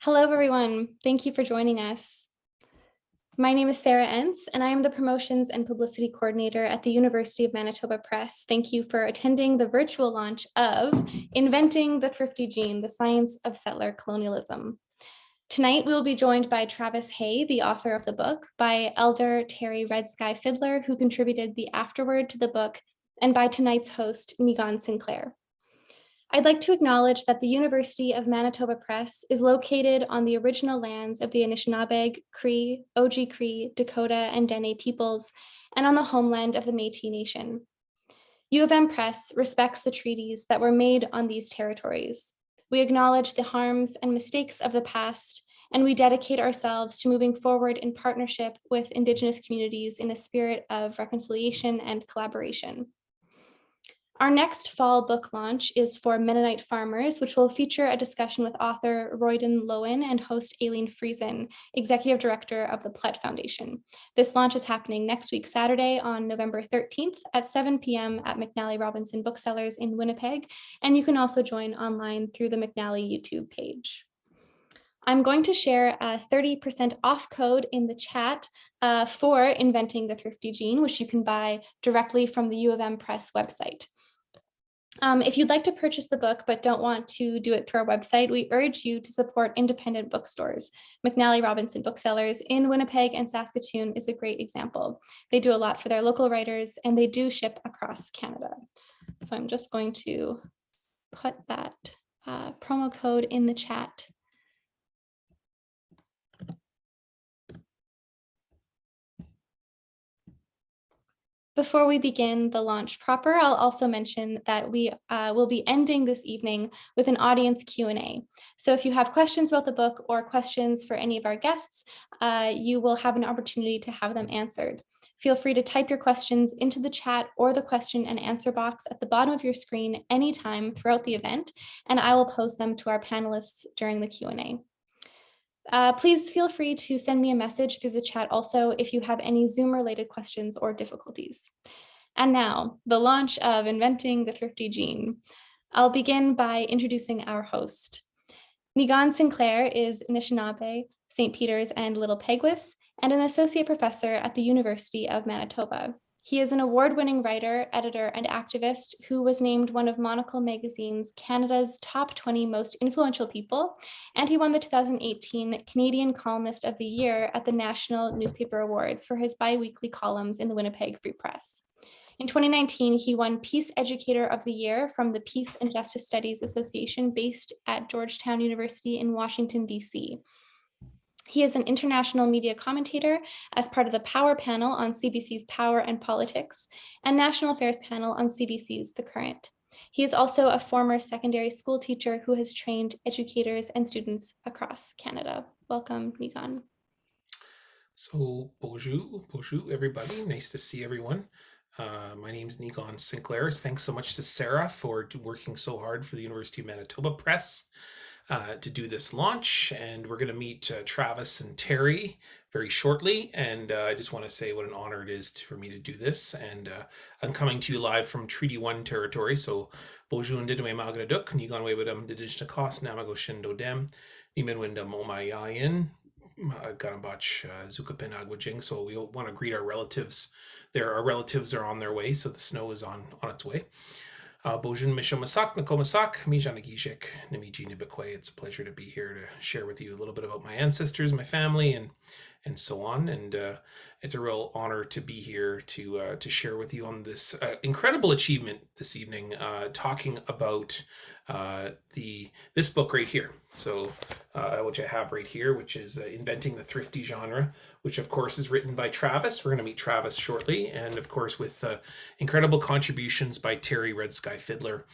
Hello, everyone. Thank you for joining us. My name is Sarah Entz, and I am the Promotions and Publicity Coordinator at the University of Manitoba Press. Thank you for attending the virtual launch of Inventing the Thrifty Gene, the Science of Settler Colonialism. Tonight, we will be joined by Travis Hay, the author of the book, by Elder Teri Redsky Fiddler, who contributed the afterword to the book, and by tonight's host, Niigaanwewidam Sinclair. I'd like to acknowledge that the University of Manitoba Press is located on the original lands of the Anishinaabe, Cree, Oji-Cree, Dakota, and Dene peoples, and on the homeland of the Métis Nation. U of M Press respects the treaties that were made on these territories. We acknowledge the harms and mistakes of the past, and we dedicate ourselves to moving forward in partnership with Indigenous communities in a spirit of reconciliation and collaboration. Our next fall book launch is for Mennonite farmers, which will feature a discussion with author Royden Lowen and host Aileen Friesen, Executive Director of the Plett Foundation. This launch is happening next week, Saturday on November 13th at 7 p.m. at McNally Robinson Booksellers in Winnipeg, and you can also join online through the McNally YouTube page. I'm going to share a 30% off code in the chat for Inventing the Thrifty Gene, which you can buy directly from the U of M Press website. If you'd like to purchase the book but don't want to do it through our website, we urge you to support independent bookstores. McNally Robinson Booksellers in Winnipeg and Saskatoon is a great example. They do a lot for their local writers, and they do ship across Canada. So I'm just going to put that promo code in the chat. Before we begin the launch proper, I'll also mention that we will be ending this evening with an audience Q&A. So if you have questions about the book or questions for any of our guests, you will have an opportunity to have them answered. Feel free to type your questions into the chat or the question and answer box at the bottom of your screen anytime throughout the event, and I will pose them to our panelists during the Q&A. Please feel free to send me a message through the chat also if you have any Zoom-related questions or difficulties. And now, the launch of Inventing the Thrifty Gene. I'll begin by introducing our host. Niigaanwewidam Sinclair is Anishinaabe, St. Peter's, and Little Peguis, and an associate professor at the University of Manitoba. He is an award-winning writer, editor, and activist who was named one of Monocle Magazine's Canada's top 20 most influential people, and he won the 2018 Canadian Columnist of the Year at the National Newspaper Awards for his bi-weekly columns in the Winnipeg Free Press. In 2019, he won Peace Educator of the Year from the Peace and Justice Studies Association based at Georgetown University in Washington, D.C. He is an international media commentator as part of the Power Panel on CBC's Power and Politics and National Affairs Panel on CBC's The Current. He is also a former secondary school teacher who has trained educators and students across Canada. Welcome, Niigaanwewidam. So, bonjour everybody. Nice to see everyone. My name is Niigaanwewidam Sinclair. Thanks so much to Sarah for working so hard for the University of Manitoba Press to do this launch, and we're going to meet Travis and Teri very shortly, and I just want to say what an honor it is for me to do this, and I'm coming to you live from Treaty 1 territory, so bonjour ndidwe magraduk, Niigaanwewidam didijnakos namago shindo dem, Niigaanwewidam omayayin, Ganabach Zukapin Agwajing. So we want to greet our relatives. Our relatives are on their way, so the snow is on its way. Bojun Mishomasak, Nakomasak, Mijanagijik, Nimiji Nibekwe. It's a pleasure to be here to share with you a little bit about my ancestors, my family, and so on. And it's a real honor to be here to share with you on this incredible achievement this evening, talking about this book right here. So, which I have right here, which is Inventing the Thrifty Genre, which of course is written by Travis. We're going to meet Travis shortly, and of course with incredible contributions by Teri Redsky Fiddler,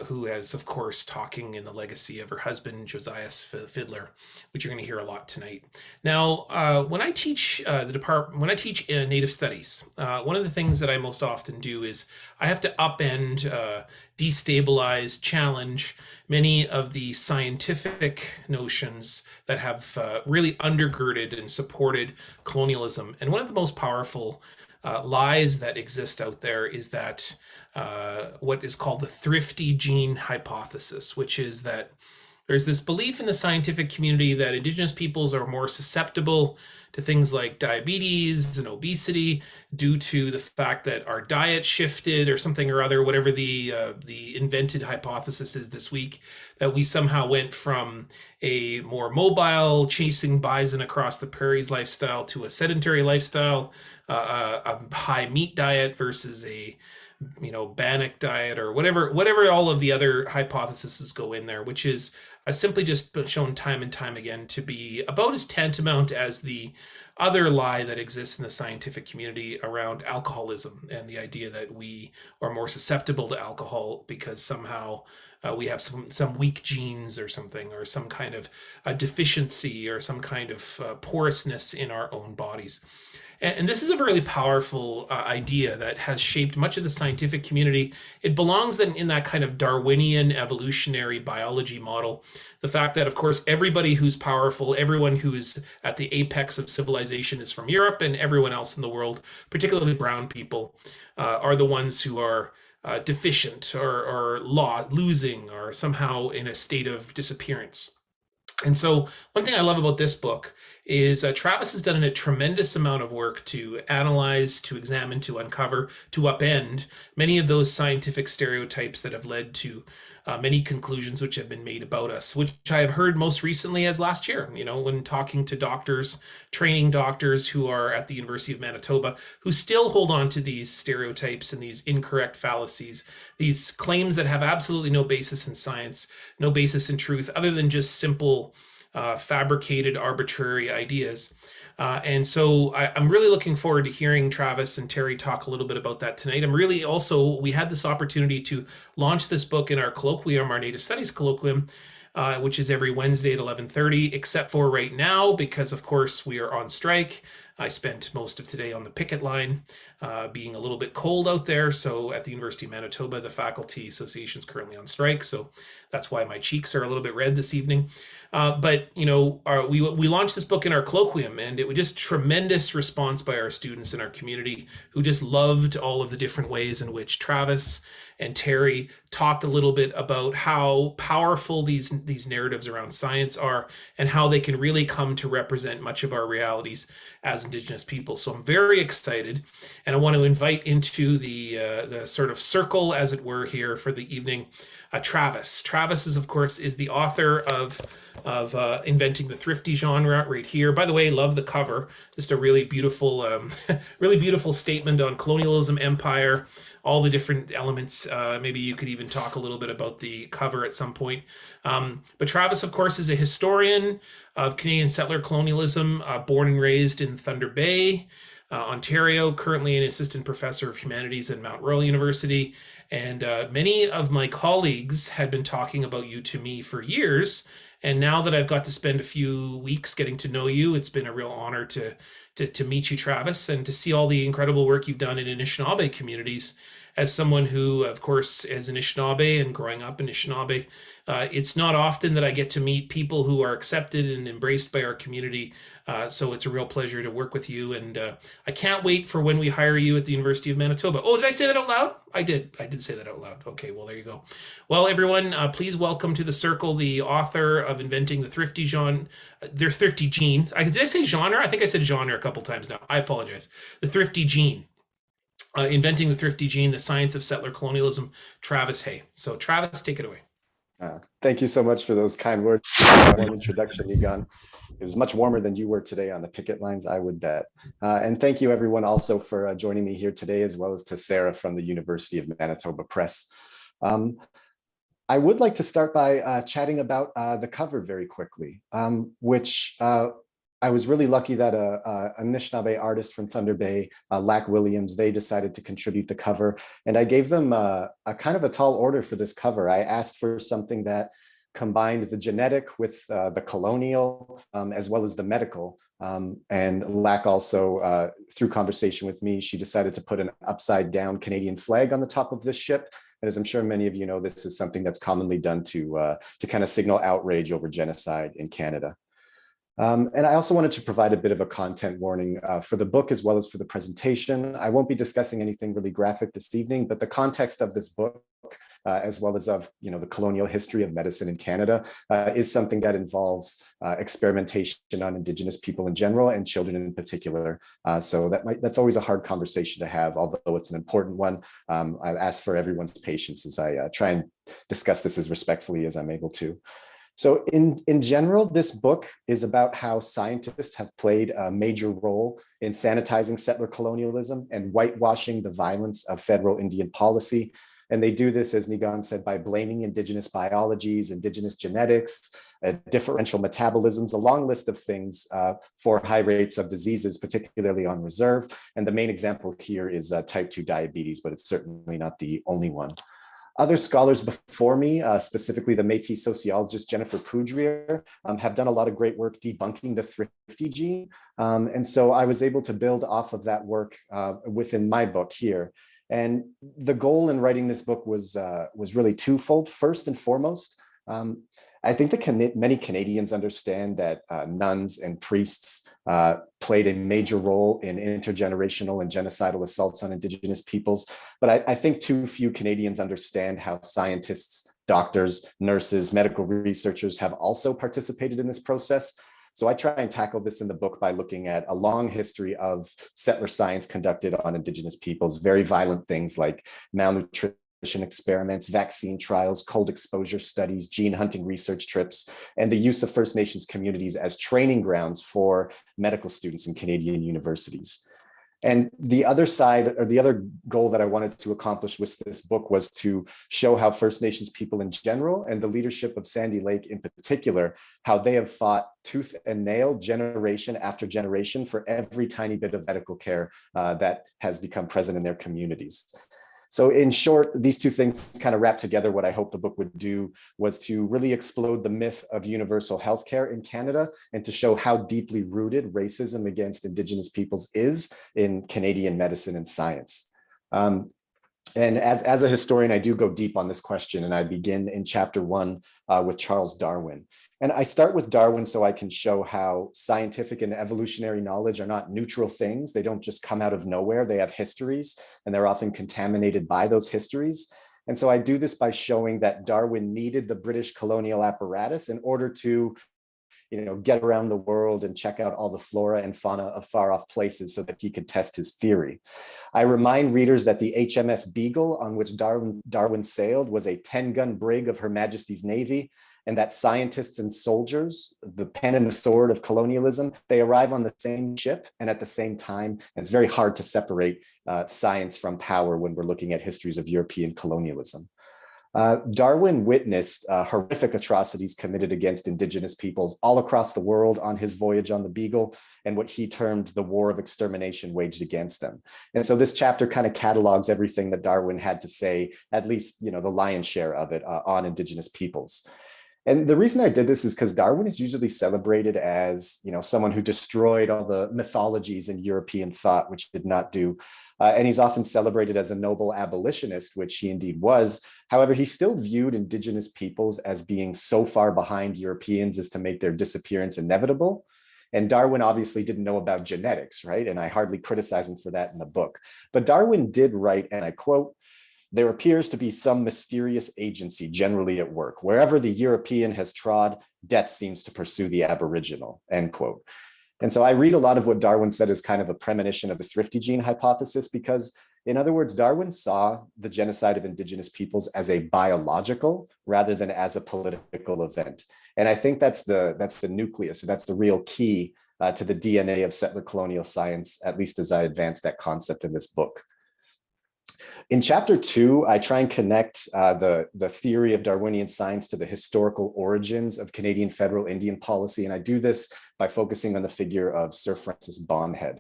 who has of course talking in the legacy of her husband Josiah Fiddler, which you're going to hear a lot tonight. Now, when I teach Native Studies, one of the things that I most often do is I have to upend, destabilize, challenge many of the scientific notions that have really undergirded and supported colonialism. And one of the most powerful lies that exist out there is that what is called the thrifty gene hypothesis, which is that there's this belief in the scientific community that Indigenous peoples are more susceptible to things like diabetes and obesity due to the fact that our diet shifted or something or other, whatever the invented hypothesis is this week, that we somehow went from a more mobile, chasing bison across the prairies lifestyle to a sedentary lifestyle, a high meat diet versus a Bannock diet or whatever all of the other hypotheses go in there, which is simply just shown time and time again to be about as tantamount as the other lie that exists in the scientific community around alcoholism and the idea that we are more susceptible to alcohol because somehow we have some weak genes or something, or some kind of deficiency or some kind of porousness in our own bodies. And this is a really powerful idea that has shaped much of the scientific community. It belongs then in that kind of Darwinian evolutionary biology model. The fact that, of course, everybody who's powerful, everyone who is at the apex of civilization is from Europe, and everyone else in the world, particularly brown people, are the ones who are deficient or losing or somehow in a state of disappearance. And so one thing I love about this book is Travis has done a tremendous amount of work to analyze, to examine, to uncover, to upend many of those scientific stereotypes that have led to many conclusions which have been made about us, which I have heard most recently as last year, when talking to doctors, training doctors who are at the University of Manitoba, who still hold on to these stereotypes and these incorrect fallacies, these claims that have absolutely no basis in science, no basis in truth, other than just simple fabricated arbitrary ideas. And so I'm really looking forward to hearing Travis and Teri talk a little bit about that tonight. We had this opportunity to launch this book in our colloquium, our Native Studies colloquium, which is every Wednesday at 11:30, except for right now, because of course we are on strike. I spent most of today on the picket line, being a little bit cold out there. So at the University of Manitoba, the Faculty Association is currently on strike. So that's why my cheeks are a little bit red this evening. But we launched this book in our colloquium, and it was just tremendous response by our students in our community who just loved all of the different ways in which Travis and Teri talked a little bit about how powerful these narratives around science are and how they can really come to represent much of our realities as Indigenous people. So I'm very excited, and I want to invite into the sort of circle, as it were, here for the evening, Travis. Travis is, of course, the author of Inventing the Thrifty Genre right here. By the way, love the cover. Just a really beautiful, really beautiful statement on colonialism, empire, all the different elements. Maybe you could even talk a little bit about the cover at some point. But Travis, of course, is a historian of Canadian settler colonialism, born and raised in Thunder Bay, Ontario, currently an assistant professor of humanities at Mount Royal University. And many of my colleagues had been talking about you to me for years. And now that I've got to spend a few weeks getting to know you, it's been a real honor to meet you, Travis, and to see all the incredible work you've done in Anishinaabe communities. As someone who, of course, is Anishinaabe and growing up in Anishinaabe, it's not often that I get to meet people who are accepted and embraced by our community. So it's a real pleasure to work with you. And I can't wait for when we hire you at the University of Manitoba. Oh, did I say that out loud? I did say that out loud. Okay, well, there you go. Well, everyone, please welcome to the circle the author of Inventing the Thrifty Gene. Did I say genre? I think I said genre a couple times now. I apologize. The Thrifty Gene. Inventing the Thrifty Gene, the Science of Settler Colonialism, Travis Hay. So Travis, take it away. Thank you so much for those kind words. Warm introduction, Niigaan. It was much warmer than you were today on the picket lines, I would bet. And thank you everyone also for joining me here today, as well as to Sarah from the University of Manitoba Press. I would like to start by chatting about the cover very quickly, which I was really lucky that a Anishinaabe artist from Thunder Bay, Lack Williams, they decided to contribute the cover. And I gave them a kind of a tall order for this cover. I asked for something that combined the genetic with the colonial, as well as the medical. And Lack also, through conversation with me, she decided to put an upside down Canadian flag on the top of this ship. And as I'm sure many of you know, this is something that's commonly done to kind of signal outrage over genocide in Canada. And I also wanted to provide a bit of a content warning for the book as well as for the presentation. I won't be discussing anything really graphic this evening, but the context of this book as well as of the colonial history of medicine in Canada, is something that involves experimentation on Indigenous people in general and children in particular. So that's always a hard conversation to have, although it's an important one. I ask for everyone's patience as I try and discuss this as respectfully as I'm able to. So in general, this book is about how scientists have played a major role in sanitizing settler colonialism and whitewashing the violence of federal Indian policy. And they do this, as Niigaan said, by blaming Indigenous biologies, Indigenous genetics, differential metabolisms, a long list of things for high rates of diseases, particularly on reserve. And the main example here is type 2 diabetes, but it's certainly not the only one. Other scholars before me, specifically the Métis sociologist Jennifer Poudrier, have done a lot of great work debunking the thrifty gene. And so I was able to build off of that work within my book here. And the goal in writing this book was really twofold. First and foremost, I think that many Canadians understand that nuns and priests played a major role in intergenerational and genocidal assaults on Indigenous peoples. But I think too few Canadians understand how scientists, doctors, nurses, medical researchers have also participated in this process. So I try and tackle this in the book by looking at a long history of settler science conducted on Indigenous peoples, very violent things like malnutrition experiments, vaccine trials, cold exposure studies, gene hunting research trips, and the use of First Nations communities as training grounds for medical students in Canadian universities. And the other side, or the other goal that I wanted to accomplish with this book, was to show how First Nations people in general and the leadership of Sandy Lake in particular, how they have fought tooth and nail generation after generation for every tiny bit of medical care that has become present in their communities. So in short, these two things kind of wrap together. What I hope the book would do was to really explode the myth of universal healthcare in Canada and to show how deeply rooted racism against Indigenous peoples is in Canadian medicine and science. And as a historian, I do go deep on this question, and I begin in chapter 1 with Charles Darwin. And I start with Darwin so I can show how scientific and evolutionary knowledge are not neutral things. They don't just come out of nowhere. They have histories, and they're often contaminated by those histories. And so I do this by showing that Darwin needed the British colonial apparatus in order to get around the world and check out all the flora and fauna of far-off places so that he could test his theory. I remind readers that the HMS Beagle, on which Darwin sailed, was a 10-gun brig of Her Majesty's Navy, and that scientists and soldiers, the pen and the sword of colonialism, they arrive on the same ship and at the same time. And it's very hard to separate science from power when we're looking at histories of European colonialism. Darwin witnessed horrific atrocities committed against Indigenous peoples all across the world on his voyage on the Beagle, and what he termed the war of extermination waged against them. And so this chapter kind of catalogs everything that Darwin had to say, at least the lion's share of it, on Indigenous peoples. And the reason I did this is because Darwin is usually celebrated as, someone who destroyed all the mythologies in European thought, which he did not do. And he's often celebrated as a noble abolitionist, which he indeed was. However, he still viewed Indigenous peoples as being so far behind Europeans as to make their disappearance inevitable. And Darwin obviously didn't know about genetics, right? And I hardly criticize him for that in the book. But Darwin did write, and I quote, "There appears to be some mysterious agency generally at work. Wherever the European has trod, death seems to pursue the Aboriginal," end quote. And so I read a lot of what Darwin said as kind of a premonition of the thrifty gene hypothesis, because in other words, Darwin saw the genocide of Indigenous peoples as a biological rather than as a political event. And I think that's the nucleus, or that's the real key to the DNA of settler colonial science, at least as I advance that concept in this book. In chapter 2, I try and connect the theory of Darwinian science to the historical origins of Canadian federal Indian policy. And I do this by focusing on the figure of Sir Francis Bondhead.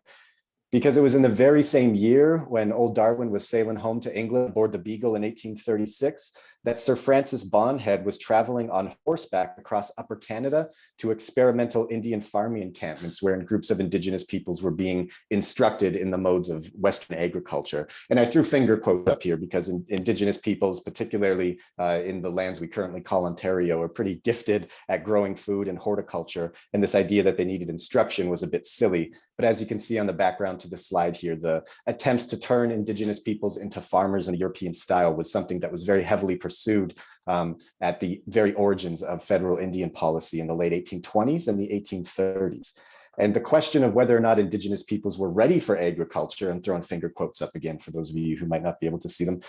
Because it was in the very same year when old Darwin was sailing home to England aboard the Beagle in 1836 that Sir Francis Bondhead was traveling on horseback across Upper Canada to experimental Indian farming encampments wherein groups of Indigenous peoples were being instructed in the modes of Western agriculture. And I threw finger quotes up here because Indigenous peoples, particularly in the lands we currently call Ontario, are pretty gifted at growing food and horticulture. And this idea that they needed instruction was a bit silly. But as you can see on the background to the slide here, the attempts to turn indigenous peoples into farmers in a European style was something that was very heavily pursued at the very origins of federal Indian policy in the late 1820s and the 1830s. And the question of whether or not indigenous peoples were ready for agriculture, and throwing finger quotes up again for those of you who might not be able to see them,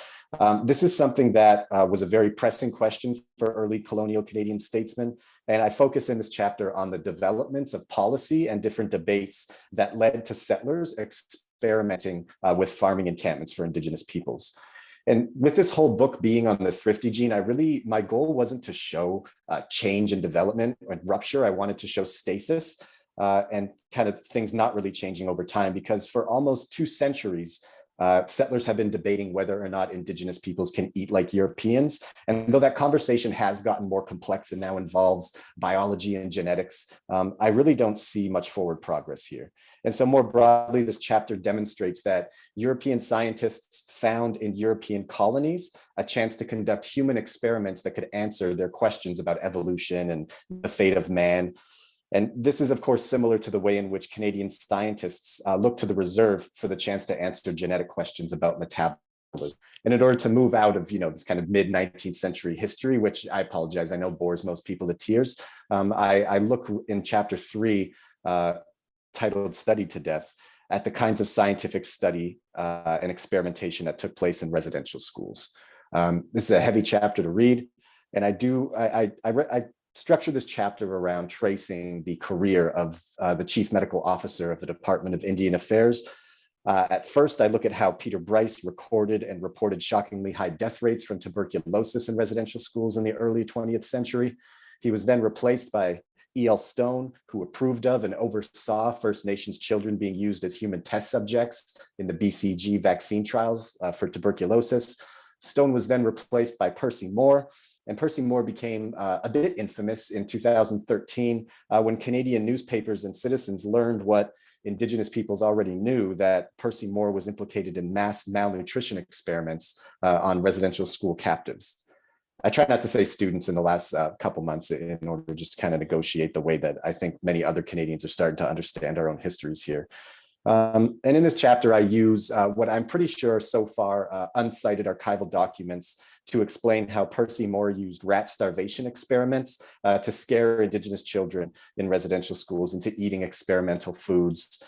this is something that was a very pressing question for early colonial Canadian statesmen. And I focus in this chapter on the developments of policy and different debates that led to settlers experimenting with farming encampments for indigenous peoples. And with this whole book being on the thrifty gene, my goal wasn't to show change and development and rupture. I wanted to show stasis. And kind of things not really changing over time, because for almost 2 centuries, settlers have been debating whether or not indigenous peoples can eat like Europeans. And though that conversation has gotten more complex and now involves biology and genetics, I really don't see much forward progress here. And so more broadly, this chapter demonstrates that European scientists found in European colonies a chance to conduct human experiments that could answer their questions about evolution and the fate of man. And this is, of course, similar to the way in which Canadian scientists look to the reserve for the chance to answer genetic questions about metabolism. And in order to move out of, this kind of mid-19th century history, which I apologize, I know bores most people to tears, I look in chapter 3, titled Studied to Death, at the kinds of scientific study and experimentation that took place in residential schools. This is a heavy chapter to read, and I structure this chapter around tracing the career of the chief medical officer of the Department of Indian Affairs. At first, I look at how Peter Bryce recorded and reported shockingly high death rates from tuberculosis in residential schools in the early 20th century. He was then replaced by E.L. Stone, who approved of and oversaw First Nations children being used as human test subjects in the BCG vaccine trials for tuberculosis. Stone was then replaced by Percy Moore, and Percy Moore became a bit infamous in 2013 when Canadian newspapers and citizens learned what Indigenous peoples already knew, that Percy Moore was implicated in mass malnutrition experiments on residential school captives. I try not to say students in the last couple months in order to just kind of negotiate the way that I think many other Canadians are starting to understand our own histories here. And in this chapter, I use what I'm pretty sure so far uncited archival documents to explain how Percy Moore used rat starvation experiments to scare Indigenous children in residential schools into eating experimental foods,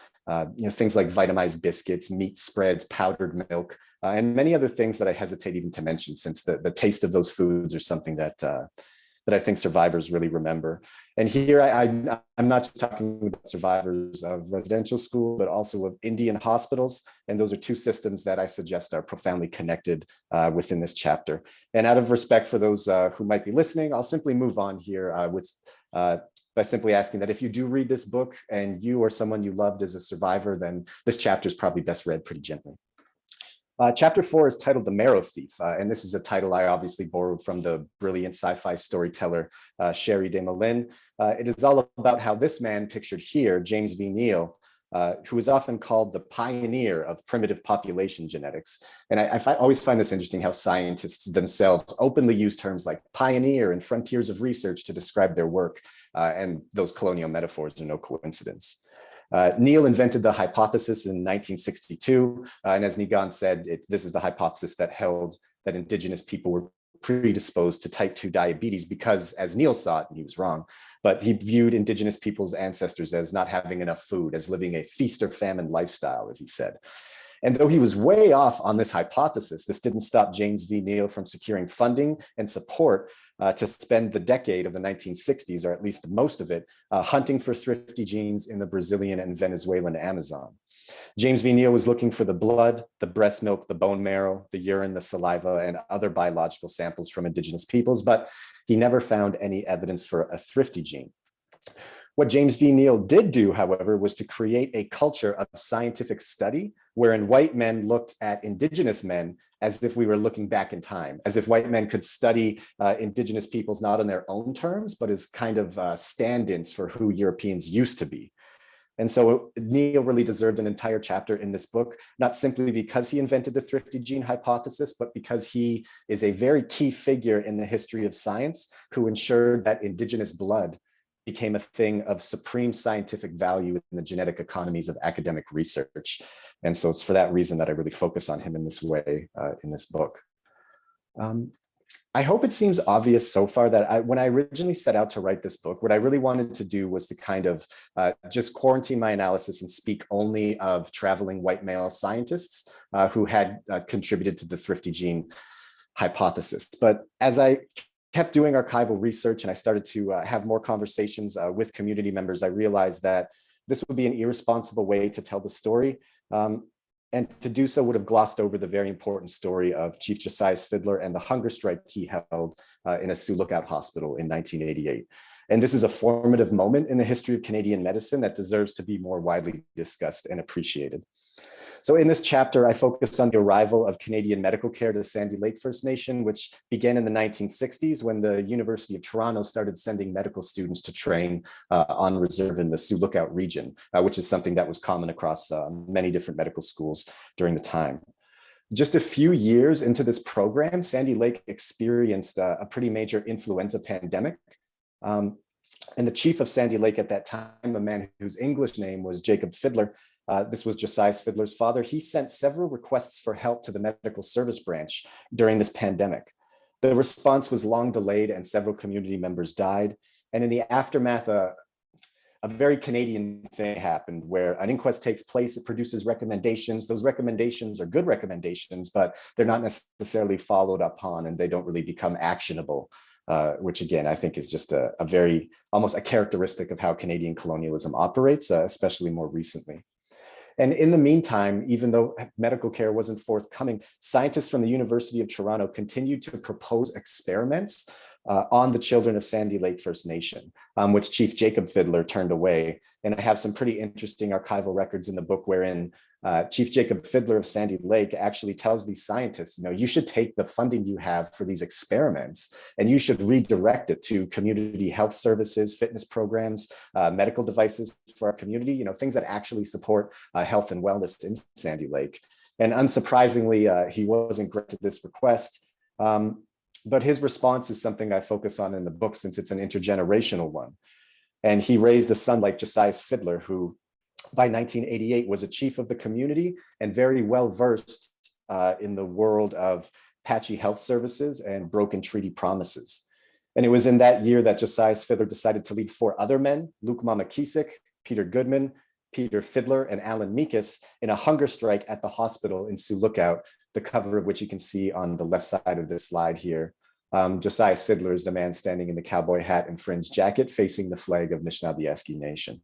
things like vitamized biscuits, meat spreads, powdered milk, and many other things that I hesitate even to mention, since the taste of those foods are something that I think survivors really remember. And here I'm not just talking about survivors of residential school, but also of Indian hospitals. And those are 2 systems that I suggest are profoundly connected within this chapter. And out of respect for those who might be listening, I'll simply move on here by simply asking that if you do read this book and you or someone you loved is a survivor, then this chapter is probably best read pretty gently. Chapter 4 is titled The Marrow Thief, and this is a title I obviously borrowed from the brilliant sci-fi storyteller Sherry Desmoulins. It is all about how this man pictured here, James V. Neal, who is often called the pioneer of primitive population genetics. And I always find this interesting, how scientists themselves openly use terms like pioneer and frontiers of research to describe their work, and those colonial metaphors are no coincidence. Neal invented the hypothesis in 1962, and as Niigaan said, this is the hypothesis that held that Indigenous people were predisposed to type 2 diabetes because, as Neal saw it, and he was wrong, but he viewed Indigenous people's ancestors as not having enough food, as living a feast or famine lifestyle, as he said. And though he was way off on this hypothesis, this didn't stop James V. Neal from securing funding and support to spend the decade of the 1960s, or at least most of it, hunting for thrifty genes in the Brazilian and Venezuelan Amazon. James V. Neal was looking for the blood, the breast milk, the bone marrow, the urine, the saliva, and other biological samples from Indigenous peoples, but he never found any evidence for a thrifty gene. What James V. Neal did do, however, was to create a culture of scientific study wherein white men looked at Indigenous men as if we were looking back in time, as if white men could study Indigenous peoples not on their own terms, but as kind of stand-ins for who Europeans used to be. And so Neal really deserved an entire chapter in this book, not simply because he invented the thrifty gene hypothesis, but because he is a very key figure in the history of science who ensured that Indigenous blood became a thing of supreme scientific value in the genetic economies of academic research. And so it's for that reason that I really focus on him in this way in this book. I hope it seems obvious so far that when I originally set out to write this book, what I really wanted to do was to kind of just quarantine my analysis and speak only of traveling white male scientists who had contributed to the thrifty gene hypothesis. But as I kept doing archival research and I started to have more conversations with community members, I realized that this would be an irresponsible way to tell the story. And to do so would have glossed over the very important story of Chief Josiah Fiddler and the hunger strike he held in a Sioux Lookout hospital in 1988. And this is a formative moment in the history of Canadian medicine that deserves to be more widely discussed and appreciated. So in this chapter, I focus on the arrival of Canadian medical care to Sandy Lake First Nation, which began in the 1960s when the University of Toronto started sending medical students to train on reserve in the Sioux Lookout region, which is something that was common across many different medical schools during the time. Just a few years into this program, Sandy Lake experienced a pretty major influenza pandemic. And the chief of Sandy Lake at that time, a man whose English name was Jacob Fiddler, this was Josiah Fiddler's father. He sent several requests for help to the medical service branch during this pandemic. The response was long delayed and several community members died. And in the aftermath, a very Canadian thing happened where an inquest takes place, it produces recommendations. Those recommendations are good recommendations, but they're not necessarily followed upon and they don't really become actionable. Which again, I think is just a very, almost a characteristic of how Canadian colonialism operates, especially more recently. And in the meantime, even though medical care wasn't forthcoming, scientists from the University of Toronto continued to propose experiments on the children of Sandy Lake First Nation, which Chief Jacob Fiddler turned away. And I have some pretty interesting archival records in the book wherein Chief Jacob Fiddler of Sandy Lake actually tells these scientists, you should take the funding you have for these experiments and you should redirect it to community health services, fitness programs, medical devices for our community, things that actually support health and wellness in Sandy Lake. And unsurprisingly, he wasn't granted this request. But his response is something I focus on in the book since it's an intergenerational one. And he raised a son like Josiah Fiddler, who by 1988 was a chief of the community and very well versed in the world of patchy health services and broken treaty promises. And it was in that year that Josiah Fiddler decided to lead 4 other men, Luke Mamakisik, Peter Goodman, Peter Fiddler, and Alan Meekus, in a hunger strike at the hospital in Sioux Lookout, the cover of which you can see on the left side of this slide here. Josiah Fiddler is the man standing in the cowboy hat and fringe jacket facing the flag of Niigaanwewidam Nation.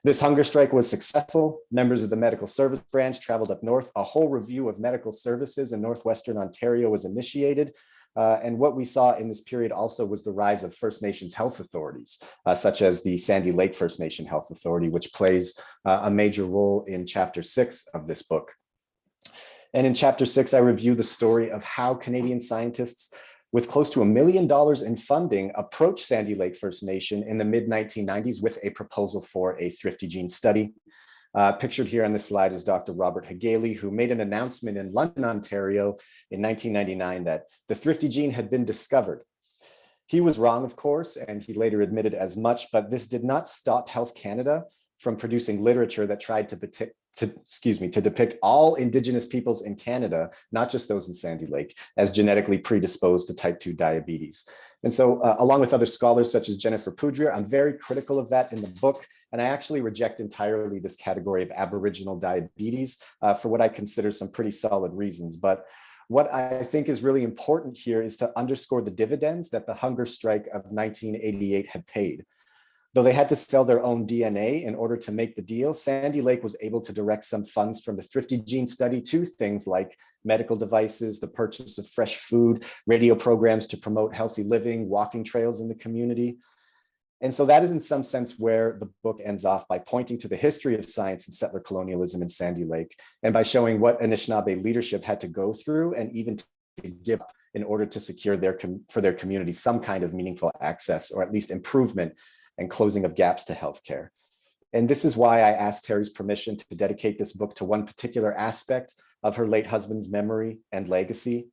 This hunger strike was successful. Members of the medical service branch traveled up north. A whole review of medical services in northwestern Ontario was initiated. And what we saw in this period also was the rise of First Nations health authorities, such as the Sandy Lake First Nation Health Authority, which plays a major role in Chapter 6 of this book. And in Chapter 6, I review the story of how Canadian scientists with close to $1 million in funding, approached Sandy Lake First Nation in the mid-1990s with a proposal for a thrifty gene study. Pictured here on this slide is Dr. Robert Hageli, who made an announcement in London, Ontario in 1999 that the thrifty gene had been discovered. He was wrong, of course, and he later admitted as much, but this did not stop Health Canada from producing literature that tried to depict all Indigenous peoples in Canada, not just those in Sandy Lake, as genetically predisposed to type 2 diabetes. And so along with other scholars such as Jennifer Poudrier, I'm very critical of that in the book. And I actually reject entirely this category of Aboriginal diabetes for what I consider some pretty solid reasons. But what I think is really important here is to underscore the dividends that the hunger strike of 1988 had paid. Though they had to sell their own DNA in order to make the deal, Sandy Lake was able to direct some funds from the thrifty gene study to things like medical devices, the purchase of fresh food, radio programs to promote healthy living, walking trails in the community. And so that is in some sense where the book ends off, by pointing to the history of science and settler colonialism in Sandy Lake, and by showing what Anishinaabe leadership had to go through and even to give up in order to secure for their community some kind of meaningful access, or at least improvement and closing of gaps to healthcare. And this is why I asked Teri's permission to dedicate this book to one particular aspect of her late husband's memory and legacy,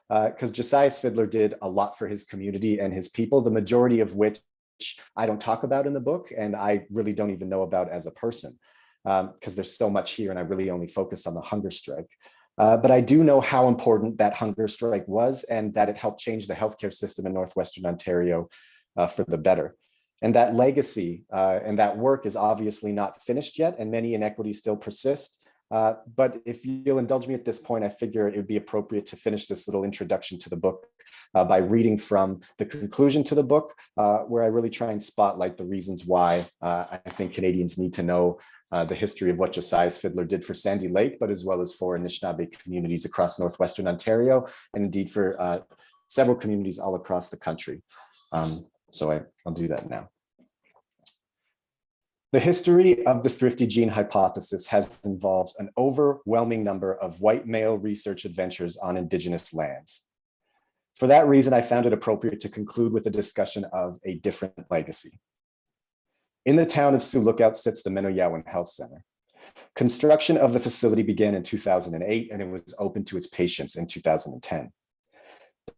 because Josiah Fiddler did a lot for his community and his people, the majority of which which I don't talk about in the book, and I really don't even know about as a person, because there's so much here and I really only focus on the hunger strike. But I do know how important that hunger strike was and that it helped change the healthcare system in Northwestern Ontario for the better. And that legacy and that work is obviously not finished yet, and many inequities still persist. But if you'll indulge me at this point, I figure it would be appropriate to finish this little introduction to the book by reading from the conclusion to the book, where I really try and spotlight the reasons why I think Canadians need to know the history of what Josiah Fiddler did for Sandy Lake, but as well as for Anishinaabe communities across Northwestern Ontario, and indeed for several communities all across the country. So I'll do that now. The history of the thrifty gene hypothesis has involved an overwhelming number of white male research adventures on Indigenous lands. For that reason, I found it appropriate to conclude with a discussion of a different legacy. In the town of Sioux Lookout sits the Niigaanwewidam Health Center. Construction of the facility began in 2008, and it was open to its patients in 2010.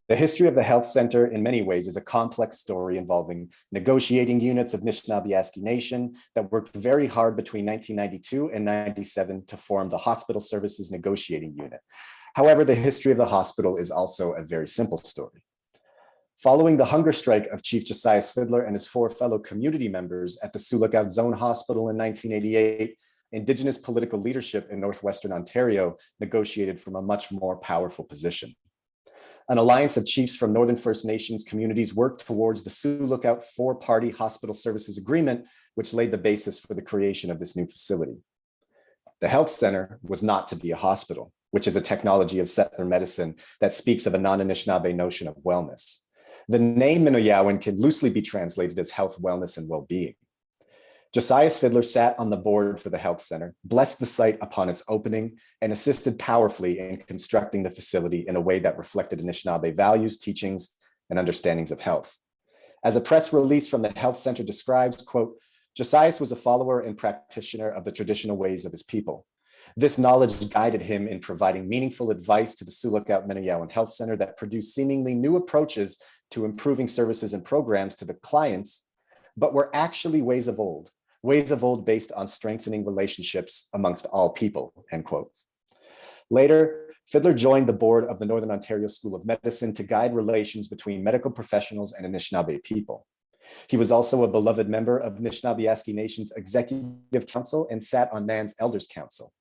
The history of the health center in many ways is a complex story involving negotiating units of Anishinaabe Nation that worked very hard between 1992 and 97 to form the Hospital Services Negotiating Unit. However, the history of the hospital is also a very simple story. Following the hunger strike of Chief Josiah Fiddler and his 4 fellow community members at the Sioux Lookout Zone Hospital in 1988, Indigenous political leadership in Northwestern Ontario negotiated from a much more powerful position. An alliance of chiefs from Northern First Nations communities worked towards the Sioux Lookout 4-party hospital services agreement, which laid the basis for the creation of this new facility. The health center was not to be a hospital, which is a technology of settler medicine that speaks of a non-Anishinaabe notion of wellness. The name Niigaanwewidam can loosely be translated as health, wellness, and well-being. Josiah Fiddler sat on the board for the health center, blessed the site upon its opening, and assisted powerfully in constructing the facility in a way that reflected Anishinaabe values, teachings, and understandings of health. As a press release from the health center describes, quote, Josiah was a follower and practitioner of the traditional ways of his people. This knowledge guided him in providing meaningful advice to the Sioux Lookout Niigaanwewidam Health Center that produced seemingly new approaches to improving services and programs to the clients, but were actually ways of old based on strengthening relationships amongst all people, end quote. Later, Fiddler joined the board of the Northern Ontario School of Medicine to guide relations between medical professionals and Anishinaabe people. He was also a beloved member of Anishinaabe Nation's Executive Council and sat on NAN's Elders Council.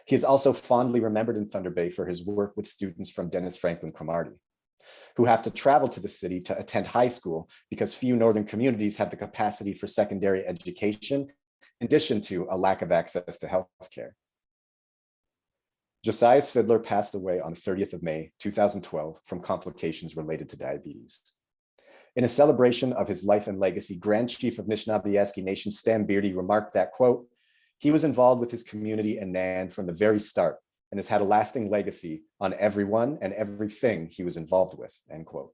He is also fondly remembered in Thunder Bay for his work with students from Dennis Franklin Cromartie, who have to travel to the city to attend high school because few northern communities have the capacity for secondary education, in addition to a lack of access to healthcare. Josiah Fiddler passed away on the 30th of May, 2012 from complications related to diabetes. In a celebration of his life and legacy, Grand Chief of Anishinaabe Nation Stan Beardy remarked that, quote, he was involved with his community and NAN from the very start and has had a lasting legacy on everyone and everything he was involved with, end quote.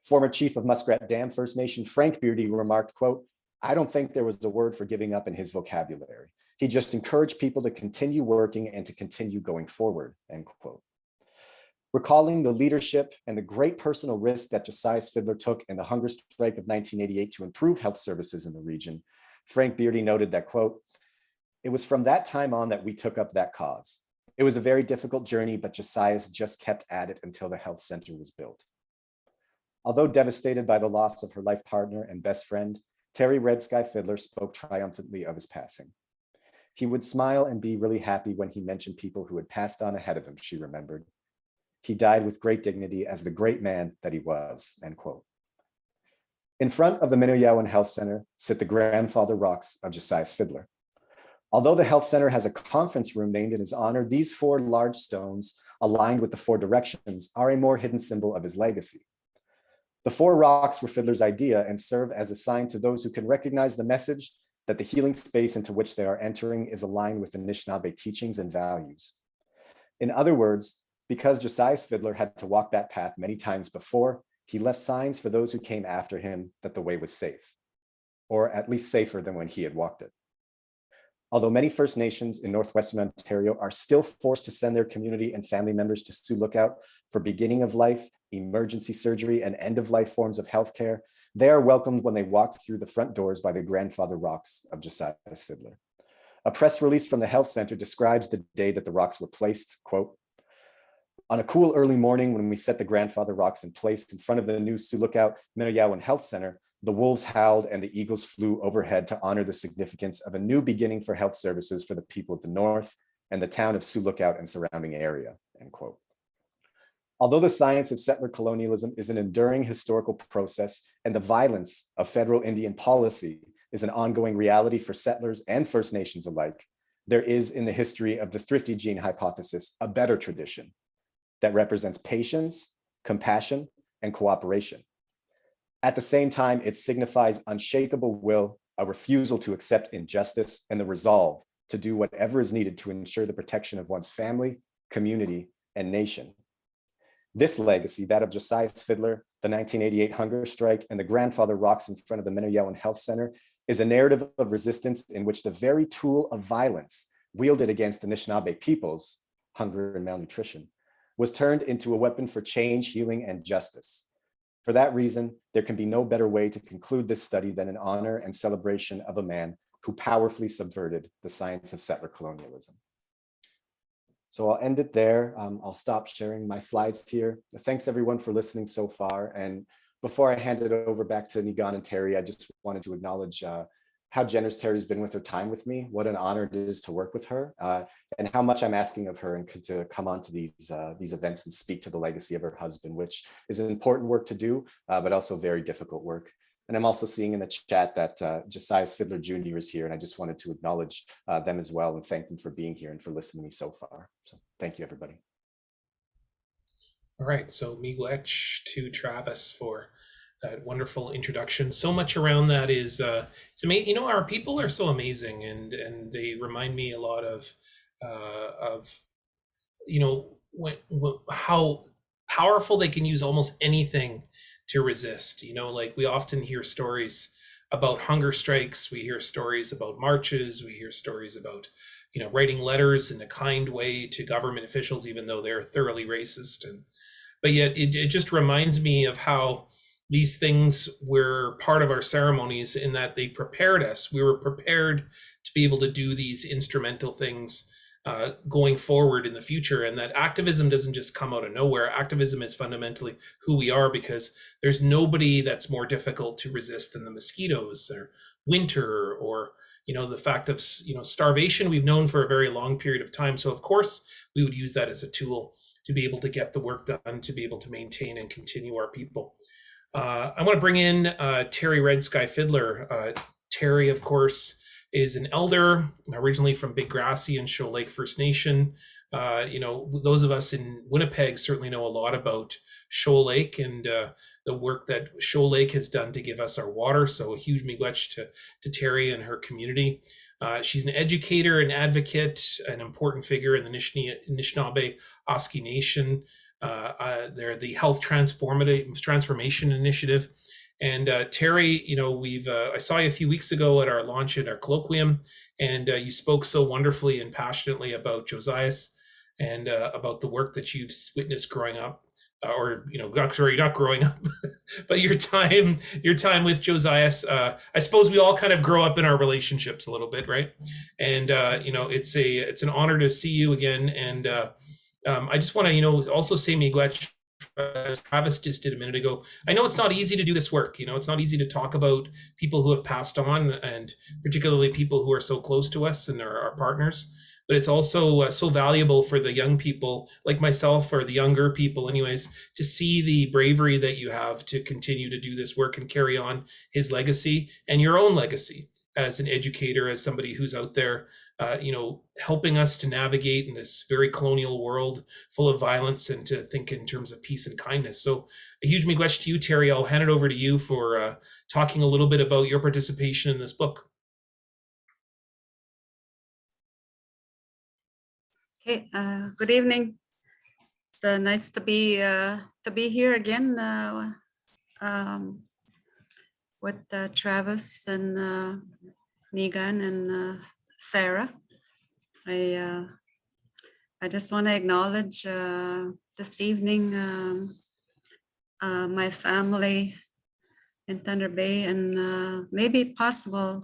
Former Chief of Muskrat Dam First Nation Frank Beardy remarked, quote, I don't think there was a word for giving up in his vocabulary. He just encouraged people to continue working and to continue going forward, end quote. Recalling the leadership and the great personal risk that Josiah Fiddler took in the hunger strike of 1988 to improve health services in the region, Frank Beardy noted that, quote, it was from that time on that we took up that cause. It was a very difficult journey, but Josiah just kept at it until the health center was built. Although devastated by the loss of her life partner and best friend, Teri Redsky Fiddler spoke triumphantly of his passing. He would smile and be really happy when he mentioned people who had passed on ahead of him, she remembered. He died with great dignity as the great man that he was, end quote. In front of the Niigaanwewidam Health Center sit the grandfather rocks of Josiah Fiddler. Although the health center has a conference room named in his honor, these 4 large stones aligned with the 4 directions are a more hidden symbol of his legacy. The 4 rocks were Fiddler's idea and serve as a sign to those who can recognize the message that the healing space into which they are entering is aligned with Anishinaabe teachings and values. In other words, because Josiah Fiddler had to walk that path many times before, he left signs for those who came after him that the way was safe, or at least safer than when he had walked it. Although many First Nations in Northwestern Ontario are still forced to send their community and family members to Sioux Lookout for beginning of life, emergency surgery, and end-of-life forms of healthcare, they are welcomed when they walk through the front doors by the grandfather rocks of Josiah's Fiddler. A press release from the health center describes the day that the rocks were placed, quote, "On a cool early morning when we set the grandfather rocks in place in front of the new Sioux Lookout Niigaanwewidam Health Center, the wolves howled and the eagles flew overhead to honor the significance of a new beginning for health services for the people of the North and the town of Sioux Lookout and surrounding area," end quote. Although the science of settler colonialism is an enduring historical process and the violence of federal Indian policy is an ongoing reality for settlers and First Nations alike, there is in the history of the thrifty gene hypothesis a better tradition that represents patience, compassion, and cooperation. At the same time, it signifies unshakable will, a refusal to accept injustice, and the resolve to do whatever is needed to ensure the protection of one's family, community, and nation. This legacy, that of Josiah's Fiddler, the 1988 hunger strike, and the grandfather rocks in front of the Niigaanwewidam Health Center, is a narrative of resistance in which the very tool of violence wielded against Anishinaabe peoples, hunger and malnutrition, was turned into a weapon for change, healing, and justice. For that reason, there can be no better way to conclude this study than in honor and celebration of a man who powerfully subverted the science of settler colonialism. So I'll end it there. I'll stop sharing my slides here. Thanks everyone for listening so far. And before I hand it over back to Niigaan and Teri, I just wanted to acknowledge how generous Teri's been with her time with me, what an honor it is to work with her, and how much I'm asking of her and to come onto these events and speak to the legacy of her husband, which is an important work to do, but also very difficult work. And I'm also seeing in the chat that Josiah's Fiddler Jr. is here, and I just wanted to acknowledge them as well and thank them for being here and for listening to me so far. So thank you, everybody. All right, so miigwech to Travis for that wonderful introduction. So much around that is it's amazing. You know, our people are so amazing, and they remind me a lot of you know how powerful they can use almost anything to resist. You know, like we often hear stories about hunger strikes, we hear stories about marches, we hear stories about, you know, writing letters in a kind way to government officials, even though they're thoroughly racist. But yet it just reminds me of how these things were part of our ceremonies in that they prepared us. We were prepared to be able to do these instrumental things going forward in the future, and that activism doesn't just come out of nowhere. Activism is fundamentally who we are, because there's nobody that's more difficult to resist than the mosquitoes or winter, or, you know, the fact of, you know, starvation we've known for a very long period of time. So of course we would use that as a tool to be able to get the work done, to be able to maintain and continue our people. I want to bring in Teri Redsky Fiddler. Teri, of course, is an elder, originally from Big Grassy and Shoal Lake First Nation. You know, those of us in Winnipeg certainly know a lot about Shoal Lake and the work that Shoal Lake has done to give us our water. So a huge miigwech to Teri and her community. She's an educator, an advocate, an important figure in the Anishinaabe Oski Nation. They're the Health Transformation Initiative. And Teri, you know, I saw you a few weeks ago at our launch at our colloquium, and you spoke so wonderfully and passionately about Josiah's and about the work that you've witnessed growing up, or, you know, sorry, not growing up, but your time with Josiah's. I suppose we all kind of grow up in our relationships a little bit, right? And you know, it's an honor to see you again. And I just want to, you know, also say miigwech, as Travis just did a minute ago. I know it's not easy to do this work. You know, it's not easy to talk about people who have passed on, and particularly people who are so close to us and are our partners. But it's also so valuable for the young people like myself, or the younger people anyways, to see the bravery that you have to continue to do this work and carry on his legacy and your own legacy as an educator, as somebody who's out there, you know, helping us to navigate in this very colonial world full of violence, and to think in terms of peace and kindness. So a huge miigwech to you, Teri. I'll hand it over to you for talking a little bit about your participation in this book. Okay, good evening. It's nice to be here again with Travis and Niigaan and Sarah. I just want to acknowledge this evening my family in Thunder Bay, and maybe possibly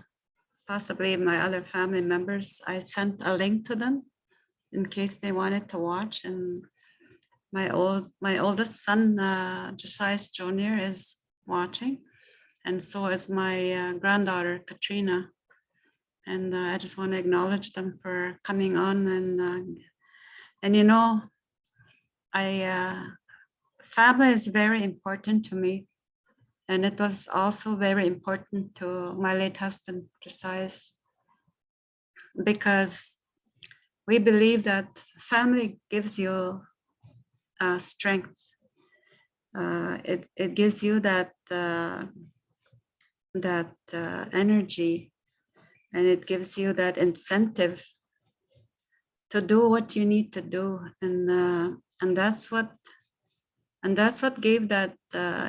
my other family members. I sent a link to them in case they wanted to watch. And my oldest son, Josiah Jr., is watching, and so is my granddaughter Katrina. And I just want to acknowledge them for coming on. And you know, family is very important to me, and it was also very important to my late husband Josiah, because we believe that family gives you strength. It gives you that energy, and it gives you that incentive to do what you need to do, and that's what gave that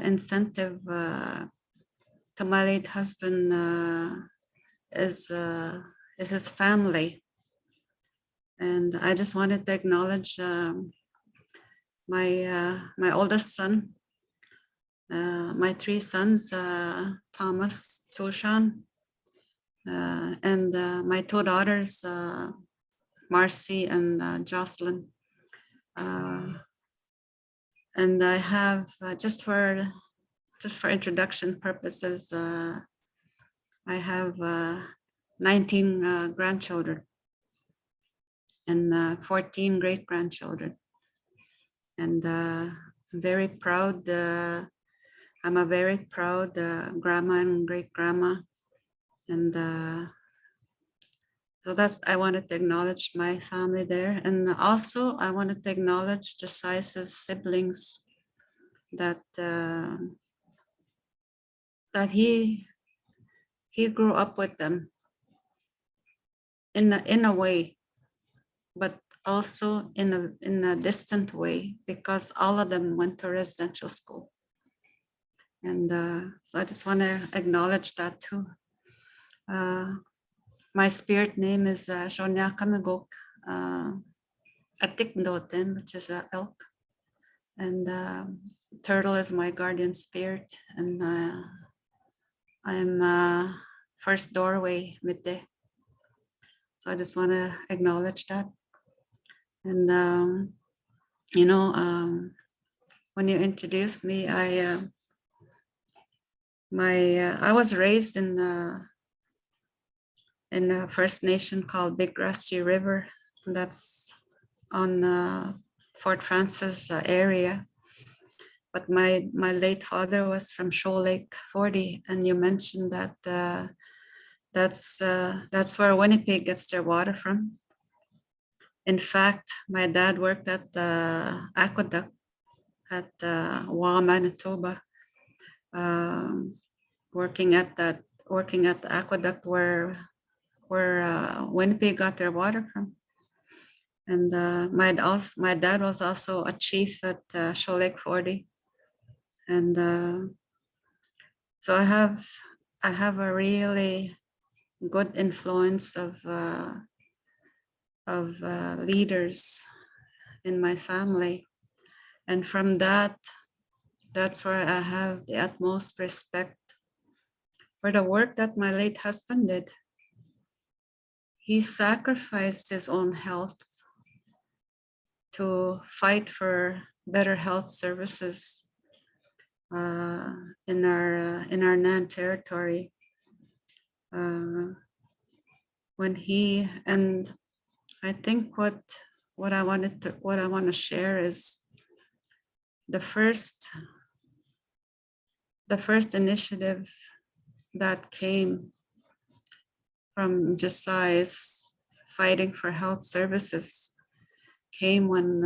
incentive to my late husband is his family. And I just wanted to acknowledge my oldest son, my three sons, Thomas, Toshan, and my two daughters, Marcy and Jocelyn. And I have just for introduction purposes, I have 19 grandchildren and 14 great grandchildren. And I'm very proud. I'm a very proud grandma and great grandma. And so I wanted to acknowledge my family there. And also I wanted to acknowledge Josiah's siblings, that he grew up with them in a way, but also in a distant way, because all of them went to residential school. And so I just want to acknowledge that too. My spirit name is Shonya Kamigok Atikdoten, which is an elk. And turtle is my guardian spirit. And I'm first doorway midday. So I just want to acknowledge that. And you know, when you introduced me, I was raised in a First Nation called Big Rusty River. And that's on Fort Francis area. But my late father was from Shoal Lake 40, and you mentioned that that's where Winnipeg gets their water from. In fact, my dad worked at the aqueduct at Wa, Manitoba, working at the aqueduct where Winnipeg got their water from. And my dad was also a chief at Shoal Lake 40, and so I have a really good influence of leaders in my family, and from that's where I have the utmost respect for the work that my late husband did. He sacrificed his own health to fight for better health services in our Nan territory. When he, and I think what I want to share is the first initiative that came from Josiah's fighting for health services came when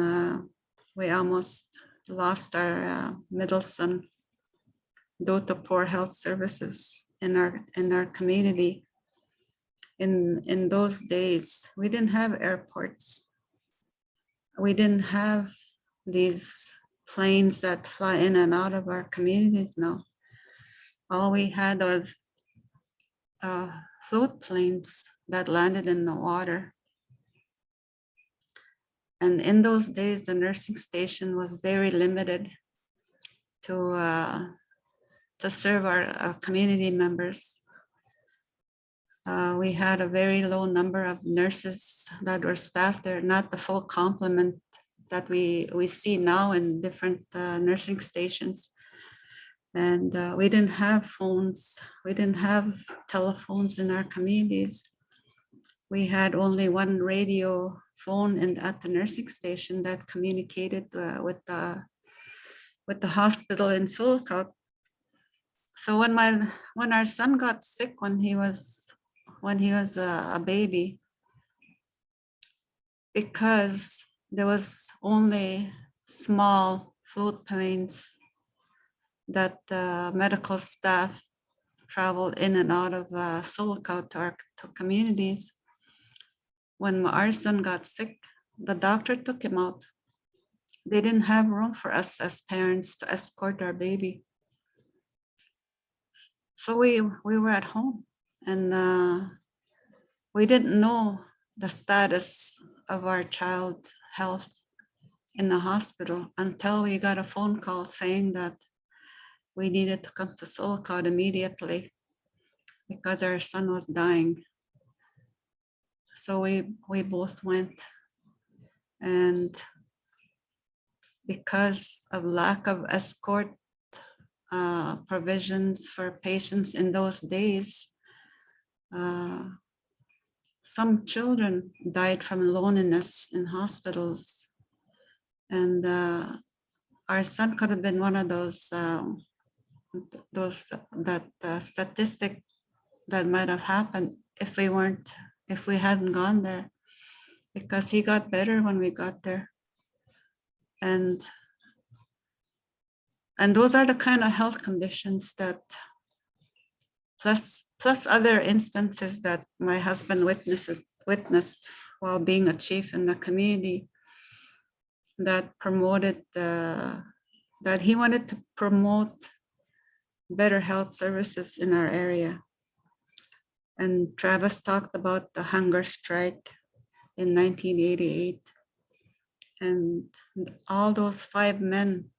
we almost lost our middle son due to poor health services in our community. In those days, we didn't have airports. We didn't have these planes that fly in and out of our communities now. All we had was float planes that landed in the water. And in those days, the nursing station was very limited to to serve our community members. We had a very low number of nurses that were staffed there, not the full complement that we see now in different nursing stations. And we didn't have phones. We didn't have telephones in our communities. We had only one radio phone at the nursing station that communicated with the hospital in Sulcott. So when our son got sick when he was a baby, because there was only small float planes that medical staff traveled in and out of Sulcott to communities. When our son got sick, the doctor took him out. They didn't have room for us as parents to escort our baby. So we were at home, and we didn't know the status of our child's health in the hospital until we got a phone call saying that we needed to come to Sulcott immediately because our son was dying. So we both went, and because of lack of escort provisions for patients in those days, some children died from loneliness in hospitals, and our son could have been one of those statistic that might have happened if we hadn't gone there, because he got better when we got there. And those are the kind of health conditions that, plus other instances that my husband witnessed while being a chief in the community, that promoted that he wanted to promote better health services in our area. And Travis talked about the hunger strike in 1988. And all those 5 men,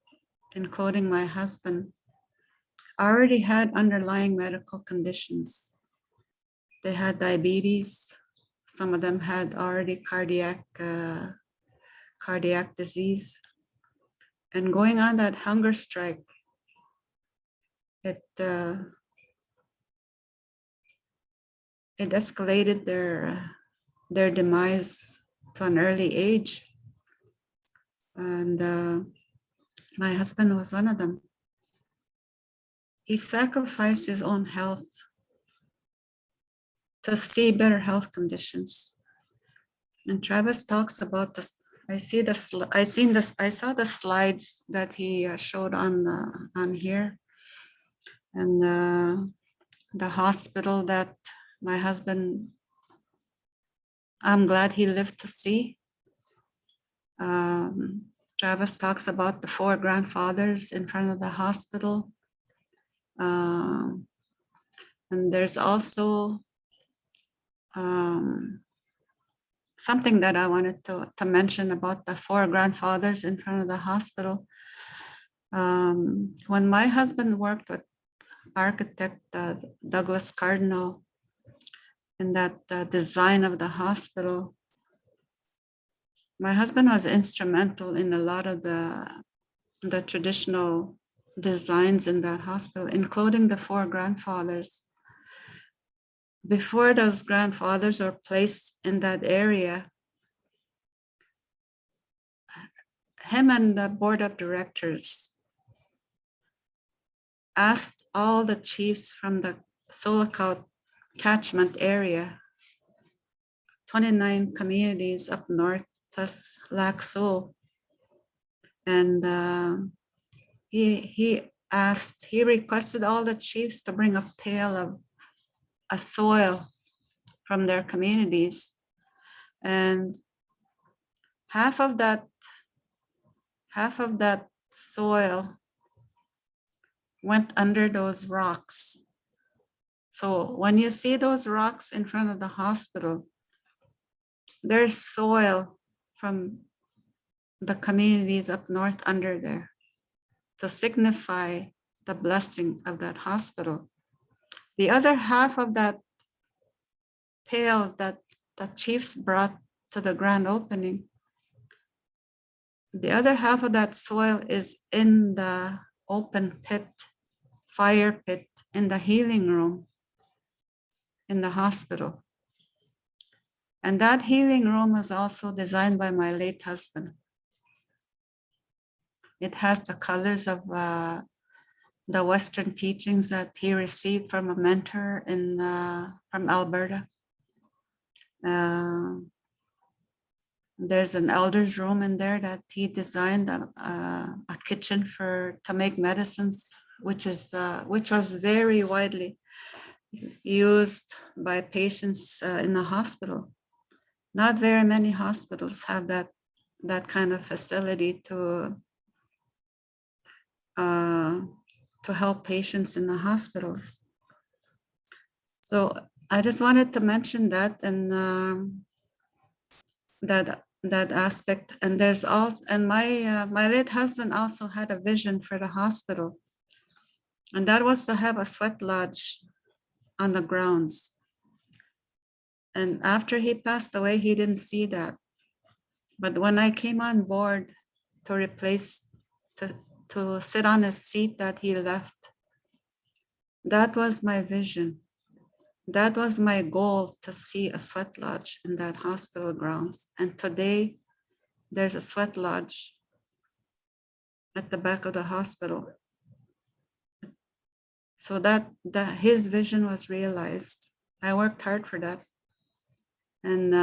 including my husband, already had underlying medical conditions. They had diabetes. Some of them had already cardiac disease. And going on that hunger strike, it escalated their demise to an early age. And my husband was one of them. He sacrificed his own health to see better health conditions. And Travis talks about this. I saw the slides that he showed on here, and the hospital that my husband, I'm glad he lived to see. Travis talks about the 4 grandfathers in front of the hospital. And there's also something that I wanted to mention about the 4 grandfathers in front of the hospital. When my husband worked with architect Douglas Cardinal in that design of the hospital, my husband was instrumental in a lot of the traditional designs in that hospital, including the 4 grandfathers. Before those grandfathers were placed in that area, him and the board of directors asked all the chiefs from the Sulcott catchment area, 29 communities up north plus Lac Seul, and he requested all the chiefs to bring a pail of a soil from their communities, and half of that soil went under those rocks. So when you see those rocks in front of the hospital, there's soil from the communities up north under there to signify the blessing of that hospital. The other half of that pail that the chiefs brought to the grand opening, the other half of that soil is in the open pit, fire pit, in the healing room in the hospital. And that healing room was also designed by my late husband. It has the colors of the Western teachings that he received from a mentor from Alberta. There's an elder's room in there that he designed, a kitchen to make medicines, which was very widely used by patients in the hospital. Not very many hospitals have that kind of facility to help patients in the hospitals. So I just wanted to mention that, and that aspect. And there's also, and my late husband also had a vision for the hospital, and that was to have a sweat lodge on the grounds. And after he passed away, he didn't see that. But when I came on board to sit on his seat that he left, that was my vision. That was my goal, to see a sweat lodge in that hospital grounds. And today there's a sweat lodge at the back of the hospital. So that his vision was realized. I worked hard for that. And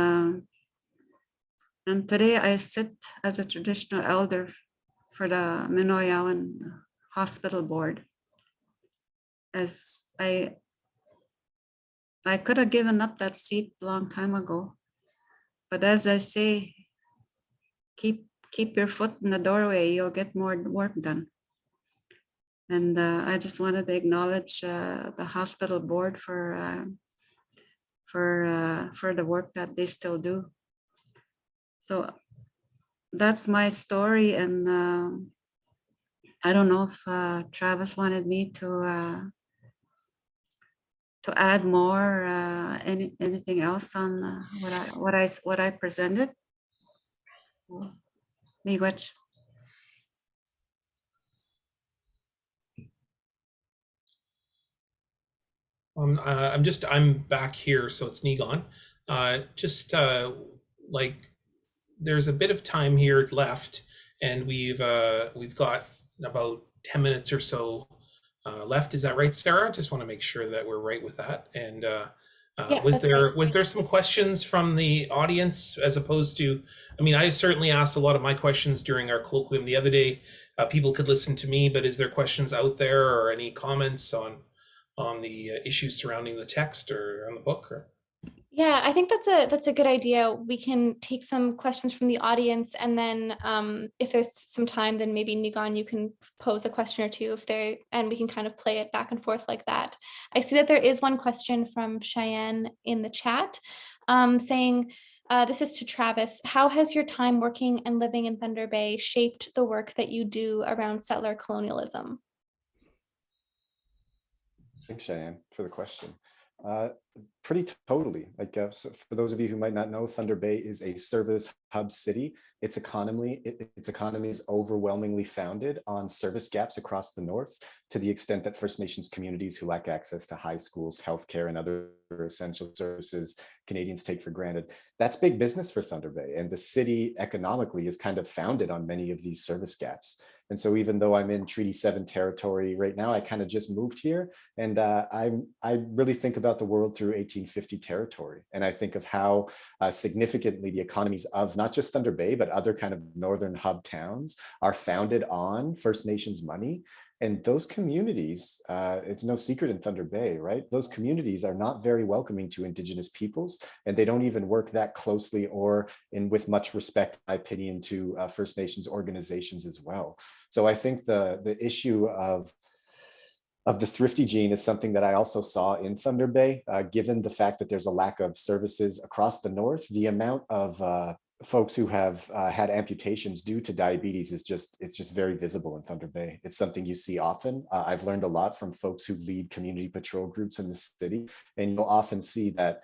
today I sit as a traditional elder for the Niigaanwewidam Hospital Board. As I could have given up that seat a long time ago, but as I say, keep your foot in the doorway, you'll get more work done. And I just wanted to acknowledge the hospital board for the work that they still do. So that's my story, and I don't know if Travis wanted me to add more, anything else on what I presented. Miigwech. I'm back here, so it's Niigaan. Like, there's a bit of time here left, and we've got about 10 minutes or so left. Is that right, Sarah? Just want to make sure that we're right with that. And Yeah, was that's right. there some questions from the audience, as opposed to, I mean, I certainly asked a lot of my questions during our colloquium the other day. People could listen to me, but is there questions out there, or any comments on the issues surrounding the text or on the book? Or? Yeah, I think that's a good idea. We can take some questions from the audience, and then if there's some time, then maybe Niigaan, you can pose a question or two and we can kind of play it back and forth like that. I see that there is one question from Cheyenne in the chat, saying, this is to Travis: how has your time working and living in Thunder Bay shaped the work that you do around settler colonialism? Thanks, Cheyenne, for the question. Pretty totally. Like, so for those of you who might not know, Thunder Bay is a service hub city. Its economy is overwhelmingly founded on service gaps across the north, to the extent that First Nations communities who lack access to high schools, healthcare, and other essential services Canadians take for granted. That's big business for Thunder Bay, and the city economically is kind of founded on many of these service gaps. And so even though I'm in Treaty 7 territory right now, I kind of just moved here, and I really think about the world through 1850 territory. And I think of how significantly the economies of not just Thunder Bay, but other kind of northern hub towns are founded on First Nations money. And those communities, it's no secret in Thunder Bay, right? Those communities are not very welcoming to Indigenous peoples, and they don't even work that closely or with much respect, in my opinion, to First Nations organizations as well. So I think the issue of the thrifty gene is something that I also saw in Thunder Bay, given the fact that there's a lack of services across the north. The amount of folks who have had amputations due to diabetes is it's just very visible in Thunder Bay. It's something you see often. I've learned a lot from folks who lead community patrol groups in the city, and you'll often see that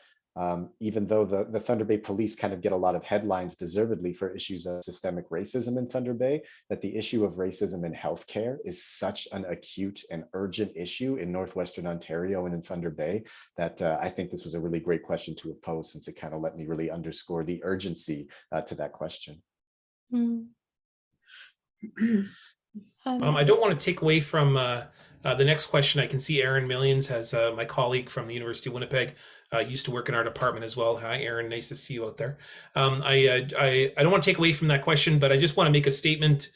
even though the Thunder Bay police kind of get a lot of headlines deservedly for issues of systemic racism in Thunder Bay, that the issue of racism in healthcare is such an acute and urgent issue in Northwestern Ontario and in Thunder Bay that I think this was a really great question to pose, since it kind of let me really underscore the urgency to that question. Mm. I don't want to take away from the next question. I can see Aaron Millions has my colleague from the University of Winnipeg, used to work in our department as well. Hi, Aaron. Nice to see you out there. I don't want to take away from that question, but I just want to make a statement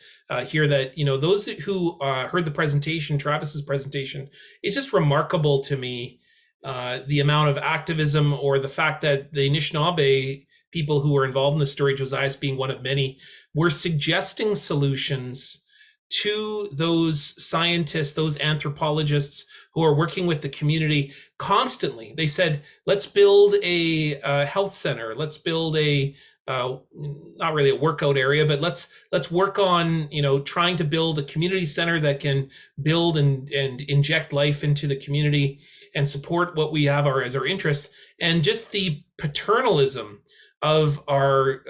here that, those who heard the presentation, Travis's presentation, it's just remarkable to me the amount of activism, or the fact that the Anishinaabe people who were involved in the story, Josias being one of many, were suggesting solutions to those scientists, those anthropologists who are working with the community constantly. They said, let's build a health center. Let's build a, not really a workout area, but let's work on, trying to build a community center that can build and inject life into the community and support what we have as our interests. And just the paternalism of our,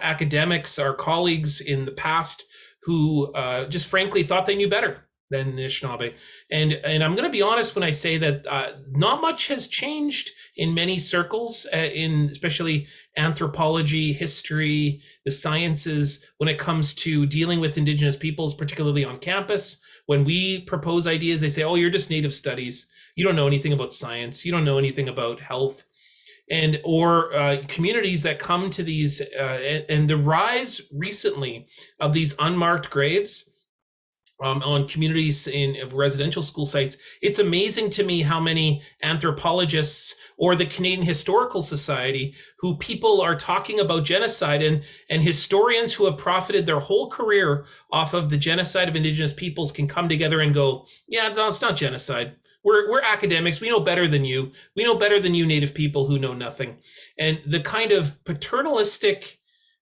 academics, our colleagues in the past, who just frankly thought they knew better than the Anishinaabe. And I'm going to be honest when I say that not much has changed in many circles, in especially anthropology, history, the sciences, when it comes to dealing with Indigenous peoples, particularly on campus. When we propose ideas, they say, oh, you're just Native studies. You don't know anything about science. You don't know anything about health. Or communities that come to these, and the rise recently of these unmarked graves on communities of residential school sites. It's amazing to me how many anthropologists or the Canadian Historical Society, who people are talking about genocide, and historians who have profited their whole career off of the genocide of Indigenous peoples, can come together and go, yeah, it's not genocide. We're academics. We know better than you. We know better than you Native people who know nothing. And the kind of paternalistic,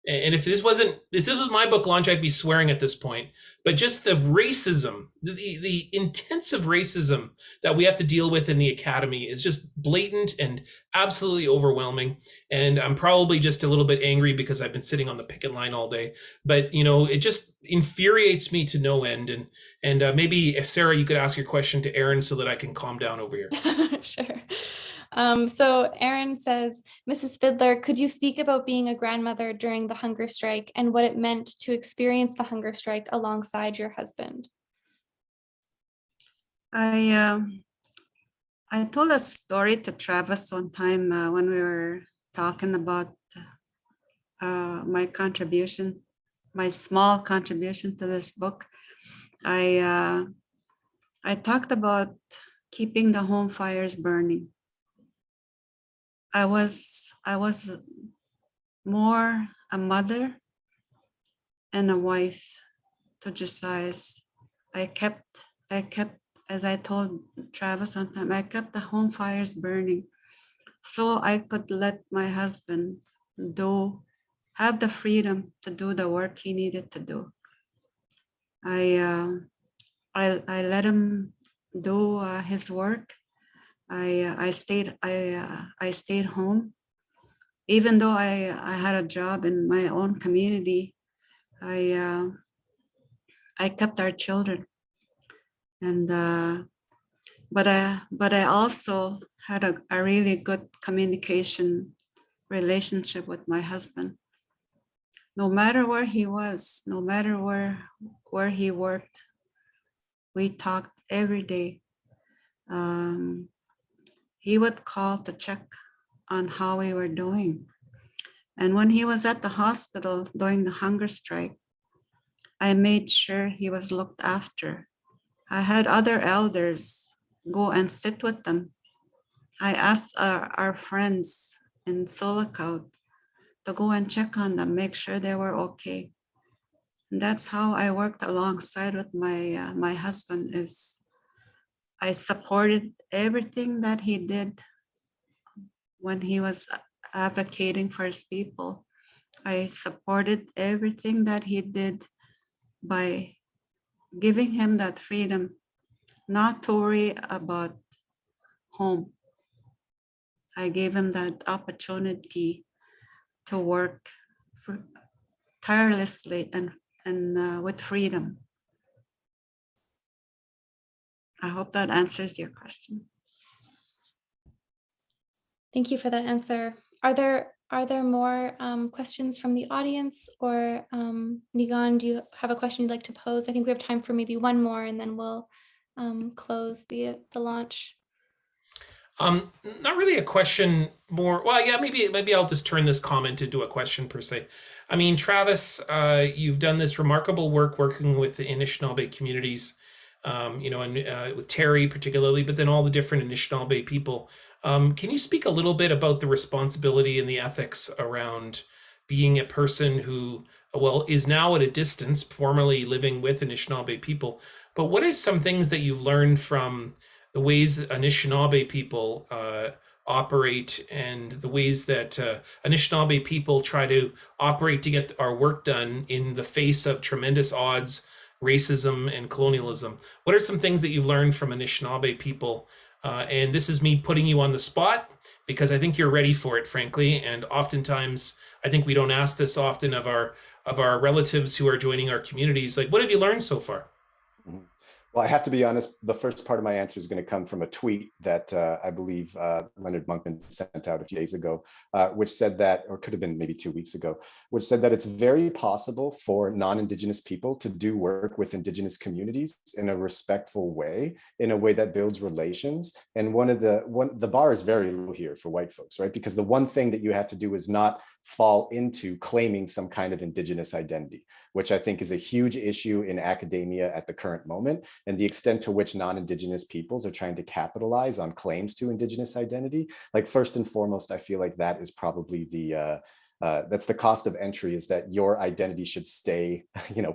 and if this was my book launch, I'd be swearing at this point, but just the racism, the intensive racism that we have to deal with in the academy is just blatant and absolutely overwhelming. And I'm probably just a little bit angry because I've been sitting on the picket line all day, but it just infuriates me to no end. And maybe if Sarah, you could ask your question to Aaron so that I can calm down over here. Sure. So Aaron says, Mrs. Fiddler, could you speak about being a grandmother during the hunger strike and what it meant to experience the hunger strike alongside your husband? I told a story to Travis one time when we were talking about my contribution, my small contribution to this book. I talked about keeping the home fires burning. I was more a mother and a wife to Josias. I kept, as I told Travis one time, I kept the home fires burning so I could let my husband have the freedom to do the work he needed to do. I let him do his work. I stayed home, even though I had a job in my own community. I kept our children, and but I also had a really good communication relationship with my husband. No matter where he was, no matter where he worked, we talked every day. He would call to check on how we were doing. And when he was at the hospital during the hunger strike, I made sure he was looked after. I had other elders go and sit with them. I asked our friends in Solicout to go and check on them, make sure they were okay. And that's how I worked alongside with my husband. I supported everything that he did when he was advocating for his people. I supported everything that he did by giving him that freedom, not to worry about home. I gave him that opportunity to work tirelessly and with freedom. I hope that answers your question. Thank you for that answer. Are there more questions from the audience, or Niigaan, do you have a question you'd like to pose? I think we have time for maybe one more, and then we'll close the launch. Not really a question, more, well, yeah, maybe I'll just turn this comment into a question per se. I mean, Travis, you've done this remarkable work working with the Anishinaabe communities, and with Teri particularly, but then all the different Anishinaabe people. Can you speak a little bit about the responsibility and the ethics around being a person who, well, is now at a distance, formerly living with Anishinaabe people, but what are some things that you've learned from the ways that Anishinaabe people operate, and the ways that Anishinaabe people try to operate to get our work done in the face of tremendous odds, racism, and colonialism? What are some things that you've learned from Anishinaabe people? And this is me putting you on the spot, because I think you're ready for it, frankly. And oftentimes, I think we don't ask this often of our relatives who are joining our communities. Like, what have you learned so far? Mm-hmm. Well, I have to be honest, the first part of my answer is going to come from a tweet that I believe Leonard Monkman sent out a few days ago, which said that, or could have been maybe 2 weeks ago, which said that it's very possible for non-Indigenous people to do work with Indigenous communities in a respectful way, in a way that builds relations. And the bar is very low here for white folks, right? Because the one thing that you have to do is not fall into claiming some kind of Indigenous identity, which I think is a huge issue in academia at the current moment, and the extent to which non-Indigenous peoples are trying to capitalize on claims to Indigenous identity. Like, first and foremost, I feel like that is probably that's the cost of entry, is that your identity should stay,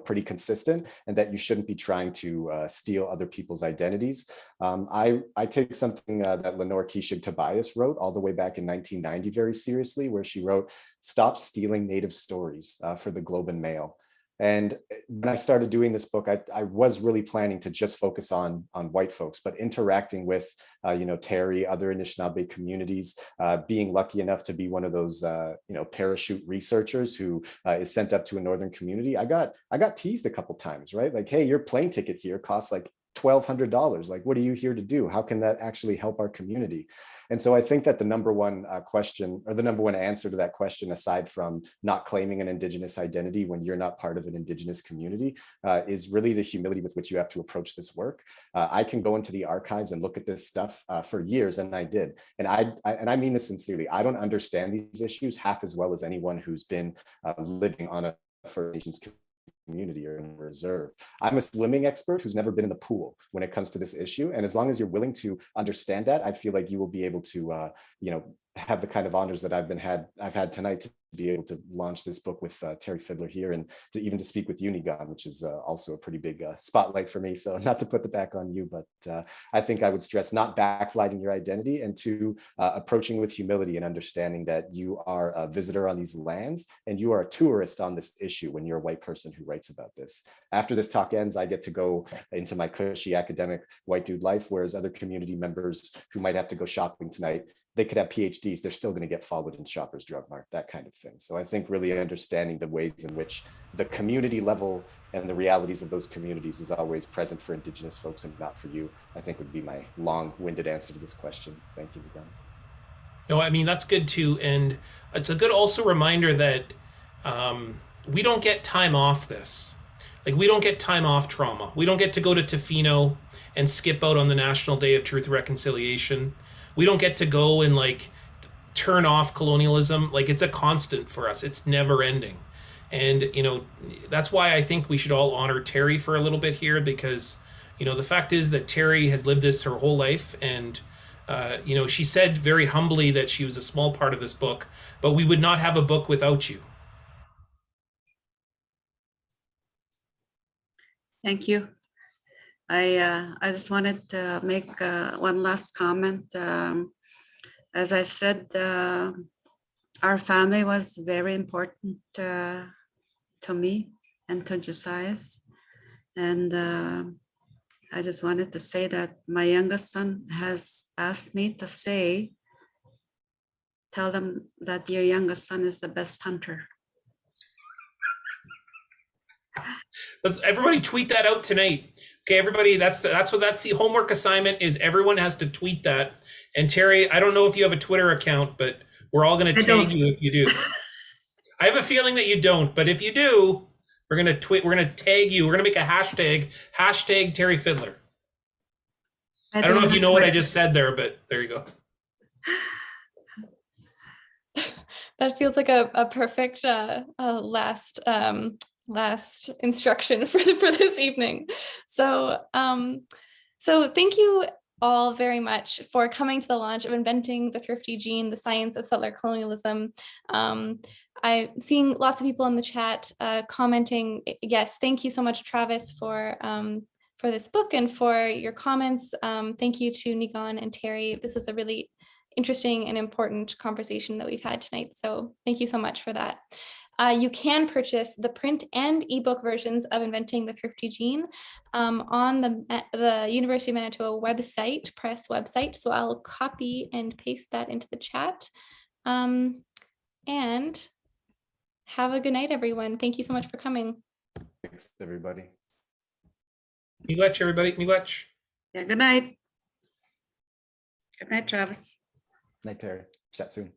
pretty consistent, and that you shouldn't be trying to steal other people's identities. I take something that Lenore Keshig Tobias wrote all the way back in 1990 very seriously, where she wrote, "Stop stealing Native stories," for the Globe and Mail. And when I started doing this book, I was really planning to just focus on white folks, but interacting with, Teri, other Anishinaabe communities, being lucky enough to be one of those, parachute researchers who is sent up to a northern community. I got teased a couple times, right? Like, hey, your plane ticket here costs like $1,200. Like, what are you here to do? How can that actually help our community? And so I think that the number one question, or the number one answer to that question, aside from not claiming an Indigenous identity when you're not part of an Indigenous community, is really the humility with which you have to approach this work. I can go into the archives and look at this stuff for years, and I did. And I mean this sincerely. I don't understand these issues half as well as anyone who's been living on a First Nations community or in a reserve. I'm a swimming expert who's never been in the pool when it comes to this issue. And as long as you're willing to understand that, I feel like you will be able to, have the kind of honors that I've had tonight, to be able to launch this book with Teri Fiddler here, and to speak with you, Niigaan, which is also a pretty big spotlight for me. So not to put the back on you, but I think I would stress not backsliding your identity, and to approaching with humility and understanding that you are a visitor on these lands and you are a tourist on this issue when you're a white person who writes about this. After this talk ends, I get to go into my cushy academic white dude life, whereas other community members who might have to go shopping tonight, they could have PhDs, they're still going to get followed in Shoppers Drug Mart, that kind of thing. So I think really understanding the ways in which the community level and the realities of those communities is always present for Indigenous folks and not for you, I think would be my long-winded answer to this question. Thank you, Niigaan. No, I mean, that's good too. And it's a good also reminder that we don't get time off this. Like, we don't get time off trauma. We don't get to go to Tofino and skip out on the National Day of Truth and Reconciliation. We don't get to go and turn off colonialism. Like, it's a constant for us. It's never ending. And, that's why I think we should all honor Teri for a little bit here, because, the fact is that Teri has lived this her whole life. And, she said very humbly that she was a small part of this book, but we would not have a book without you. Thank you. I just wanted to make one last comment. As I said, our family was very important to me and to Josias. And I just wanted to say that my youngest son has asked me to say, tell them that your youngest son is the best hunter. Let's everybody tweet that out tonight. Okay, everybody, that's the homework assignment is everyone has to tweet that. And Teri, I don't know if you have a Twitter account, but we're all going to tag you if you do. I have a feeling that you don't, but if you do, we're going to tag you. We're going to make a hashtag Teri Fiddler. I don't know if you know what I just said there, but there you go. That feels like a perfect last instruction for this evening. So thank you all very much for coming to the launch of Inventing the Thrifty Gene, the Science of Settler Colonialism. I'm seeing lots of people in the chat commenting. Yes, thank you so much, Travis, for this book and for your comments. Thank you to Niigaan and Teri. This was a really interesting and important conversation that we've had tonight. So thank you so much for that. You can purchase the print and ebook versions of Inventing the Thrifty Gene on the University of Manitoba website, press website. So I'll copy and paste that into the chat. And have a good night, everyone. Thank you so much for coming. Thanks, everybody. Miigwech, everybody. Miigwech. Yeah, good night. Good night, Travis. Night, Teri. Chat soon.